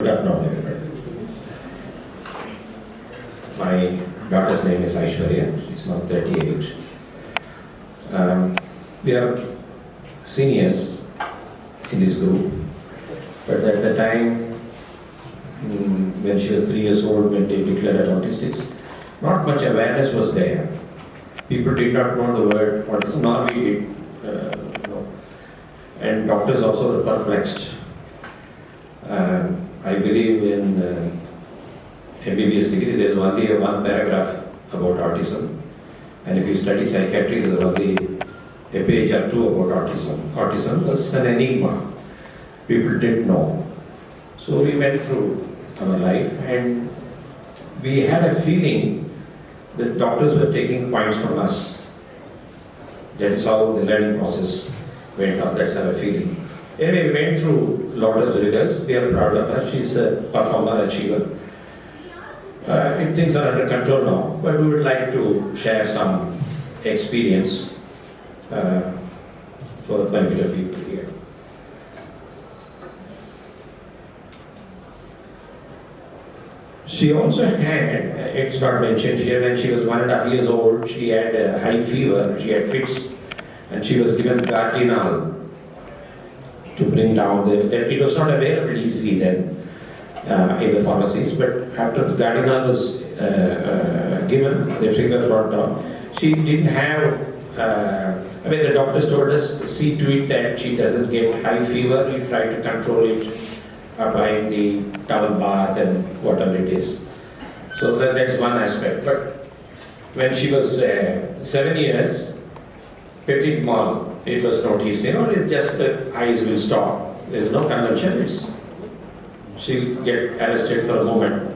Good afternoon, everybody. My daughter's name is Aishwarya. She's now 38. We are seniors in this group, but at the time when she was 3 years old, when they declared her autistics, not much awareness was there. People did not know the word autism, nor we did know. And doctors also were perplexed. I believe in MBBS degree there is only one paragraph about autism, and if you study psychiatry there is only a page or two about autism. Autism was an enigma. People didn't know. So we went through our life and we had a feeling that doctors were taking points from us. That is how the learning process went on. That's our feeling. Anyway, we went through a lot of rigors. We are proud of her. She's a performer, achiever. Things are under control now, but we would like to share some experience for the benefit of people here. She also had, it's not mentioned here, when she was 1.5 years old, she had a high fever, she had fits, and she was given Gardinal to bring down it was not available easily then in the pharmacies, but after the Gardinal was given, the figure brought down. She didn't have, the doctors told us, see to it that she doesn't get high fever, we try to control it, applying the towel bath and whatever it is. So that's one aspect. But when she was 7 years, petit mal, it was noticed, it's just the eyes will stop. There's no convulsion, she'll get arrested for a moment.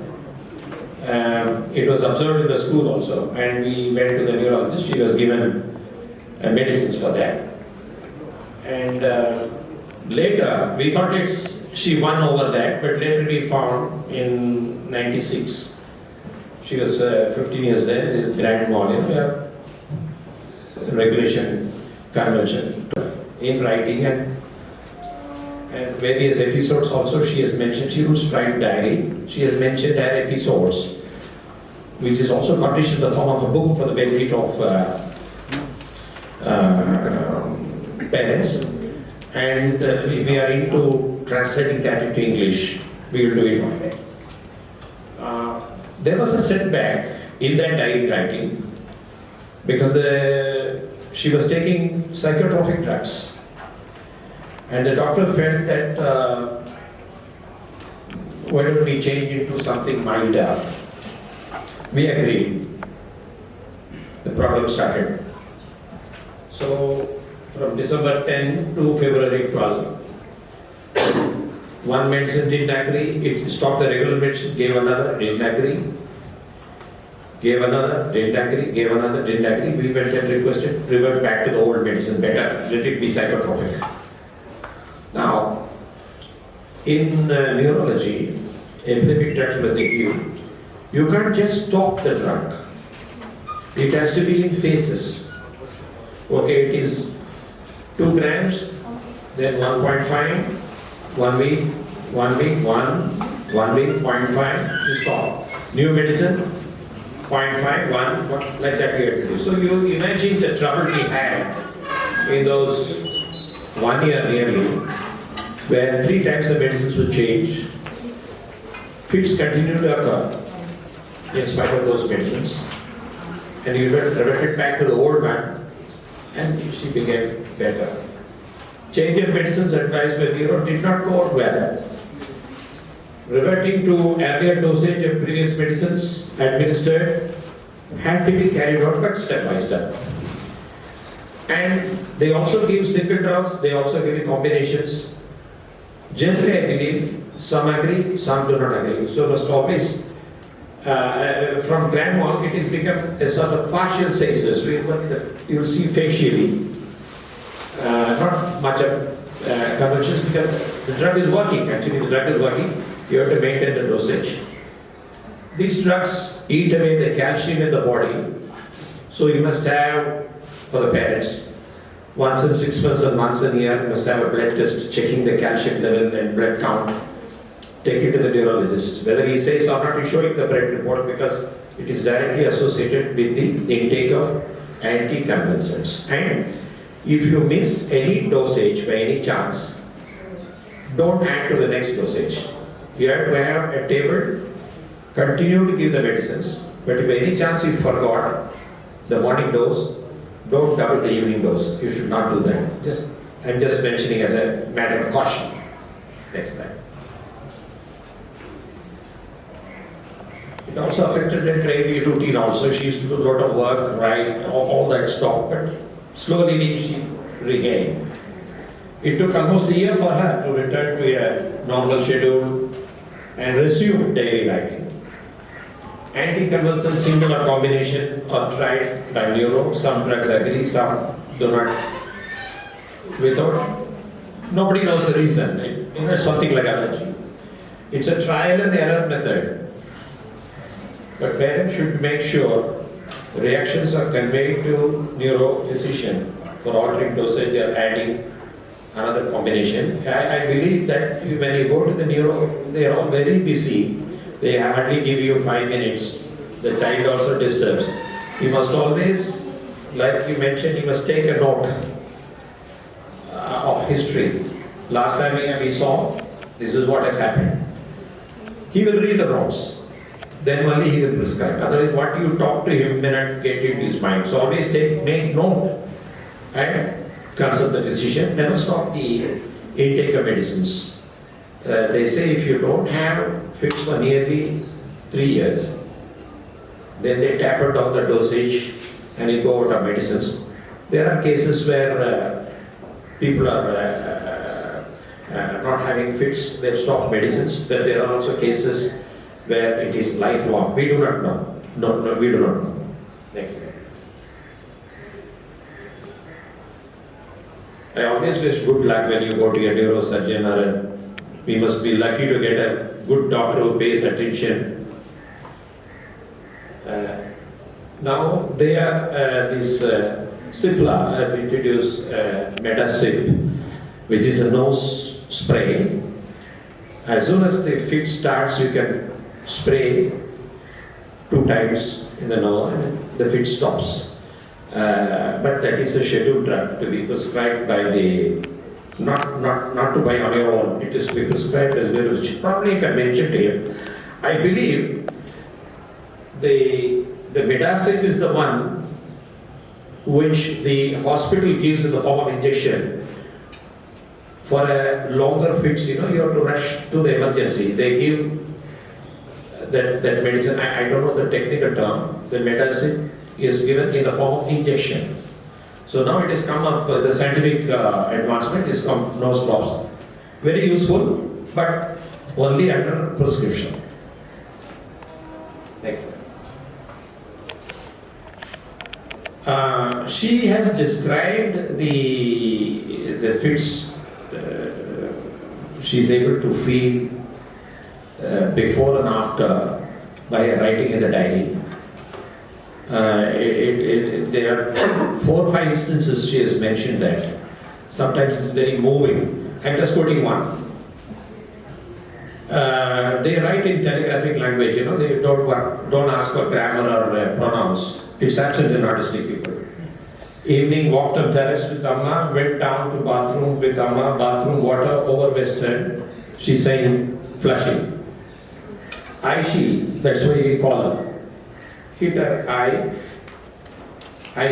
It was observed in the school also, and we went to the neurologist. She was given medicines for that. And later, we thought she won over that, but later we found in 96, she was 15 years then, this grand mal, regulation conversion in writing and various episodes also she has mentioned. She would write diary. She has mentioned her episodes, which is also published in the form of a book for the benefit of parents. And we are into translating that into English. We will do it one day. There was a setback in that diary writing because she was taking psychotropic drugs, and the doctor felt that why don't we change it to something milder? We agreed. The problem started. So from December 10 to February 12, one medicine didn't agree, it stopped the regular medicine, gave another, didn't agree. Gave another, didn't agree, gave another, didn't agree. We went and requested, revert back to the old medicine, better, let it be psychotropic. Now, in neurology, epileptic drugs when they give, you can't just stop the drug. It has to be in phases. Okay, it is 2 grams, then 1.5, 1 week, 1 week, 1 week, 0.5, you stop. New medicine, 0.5, 1, like that we have to do. So you imagine the trouble we had in those 1 year nearly, where 3 times the medicines would change. Fits continued to occur in spite of those medicines. And you reverted back to the old one, and she became better. Change of medicines advised by neuro did not go out well. Reverting to earlier dosage of previous medicines administered had to be carried out, but step by step. And they also give single drugs, they also give combinations. Generally, I believe some agree, some do not agree. So most always, from grand mal, it has become a sort of partial seizures. You will see facially, not much of convulsions because the drug is working. Actually, the drug is working. You have to maintain the dosage. These drugs eat away the calcium in the body. So you must have, for the parents, once in 6 months and once in a year, you must have a blood test checking the calcium level and blood count. take it to the neurologist. Whether he says or not, he's showing the bread report because it is directly associated with the intake of anticonvulsants. And if you miss any dosage by any chance, don't add to the next dosage. You have to have a table, continue to give the medicines, but if by any chance you forgot the morning dose, don't double the evening dose. You should not do that. I'm just mentioning as a matter of caution. Next time. It also affected the daily routine also. She used to do a lot of work, write, all that stuff, but slowly she regained. It took almost a year for her to return to a normal schedule and resume daily writing. Anticonvulsant single or combination are tried by neuro. Some drugs agree, some do not. Nobody knows the reason. It's something like allergy. It's a trial and error method. But parents should make sure reactions are conveyed to neurophysician for altering dosage or adding another combination. I believe that when you go to the neuro, they are all very busy. They hardly give you 5 minutes. The child also disturbs. You must always, like you mentioned, you must take a note of history. Last time we saw, this is what has happened. He will read the notes. Then only he will prescribe. Otherwise, what you talk to him may not get into his mind. So always make note and consult the physician. Never stop the intake of medicines. They say if you don't have fits for nearly 3 years, then they taper down the dosage and you go out of medicines. There are cases where people are not having fits, they've stopped medicines, but there are also cases where it is lifelong. We do not know. No, we do not know. Next slide. I always wish good luck when you go to a neurosurgeon we must be lucky to get a good doctor who pays attention. Now they are this Cipla have introduced Metacip, which is a nose spray. As soon as the fit starts, you can spray 2 times in the nose and the fit stops. But that is a scheduled drug to be prescribed by the not to buy on your own. It is to be prescribed as neurologist. Probably you can mention to him. I believe the Metacip is the one which the hospital gives in the form of injection for a longer fits. You have to rush to the emergency. They give that medicine. I don't know the technical term. The Metacip is given in the form of injection. So now it has come up with the scientific advancement, is come nose drops. Very useful, but only under prescription. Next slide. She has described the fits she is able to feel before and after by writing in the diary. There are 4 or 5 instances she has mentioned that. Sometimes it's very moving. I'm just quoting one. They write in telegraphic language, they don't ask for grammar or pronouns. It's absent in autistic people. Evening, walked on terrace with Amma, went down to bathroom with Amma, bathroom water over western. She's saying flushing. Aishi, that's why we call her. Hit her eye,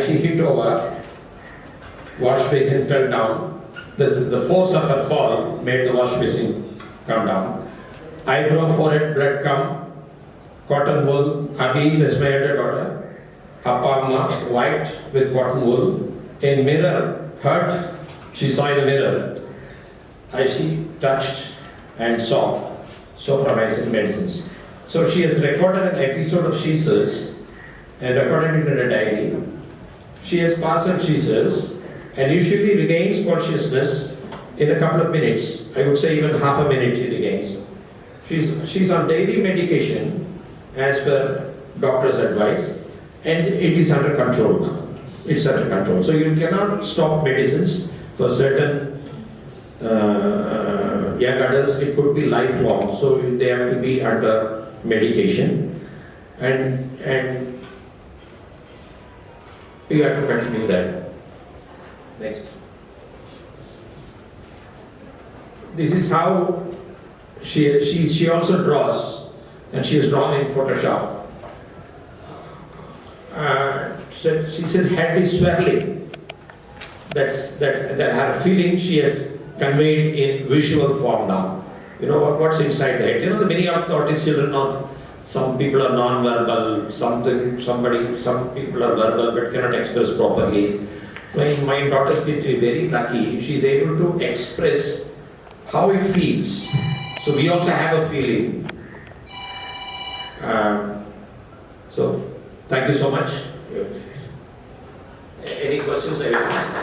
she hit over, wash basin fell down. The force of her fall made the wash basin come down. Eyebrow, forehead, blood come, cotton wool, Abi, that's my elder daughter, Appa, white with cotton wool. In mirror, hurt, she saw in the mirror. She touched and saw. So from medicines. So she has recorded an episode of seizures and recorded it in a diary. She has partial seizures and usually regains consciousness in a couple of minutes. I would say even half a minute she regains. She's on daily medication as per doctor's advice and it is under control now. It's under control. So you cannot stop medicines for certain young adults, it could be lifelong, so they have to be under medication. And you have to continue that. Next. This is how she also draws, and she is drawn in Photoshop. So she says head is swirling. That her feeling she has conveyed in visual form now. You know what's inside the head. You know, many of the autistic children are, some people are non-verbal, some people are verbal but cannot express properly. My daughter's very lucky. She's able to express how it feels. So we also have a feeling. So thank you so much. Any questions I will ask?